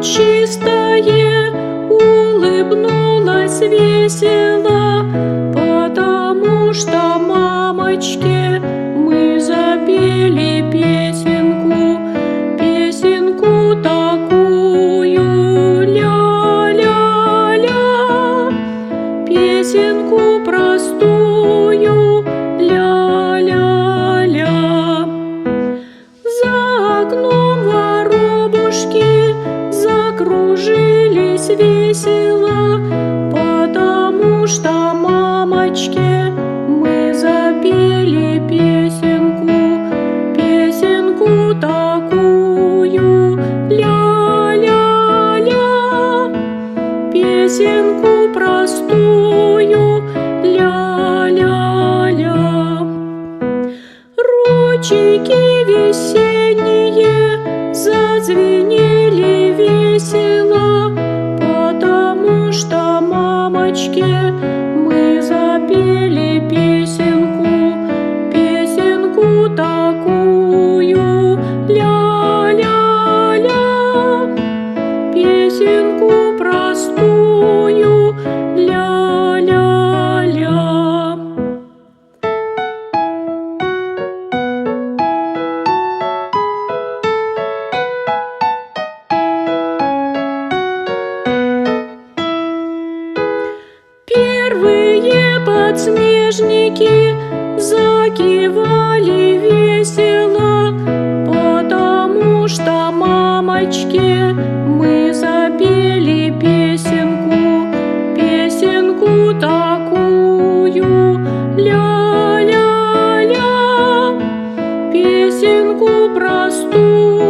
чистое улыбнулась весело, потому что мамочке мы запели песенку, песенку такую, ля-ля-ля, песенку простую, ля-ля-ля. За окном воробушки закружились весело, потому что мамочке мы запели песенку, песенку такую, ля-ля-ля, песенку простую, ля-ля-ля. Ручейки весенние зазвенели весело, потому что мамочке мы запели песенку, песенку такую, ля-ля-ля, песенку простую, ля-ля-ля. Первые подснежники закивали весело, потому что мамочке мы запели песенку, песенку такую, ля-ля-ля, песенку простую.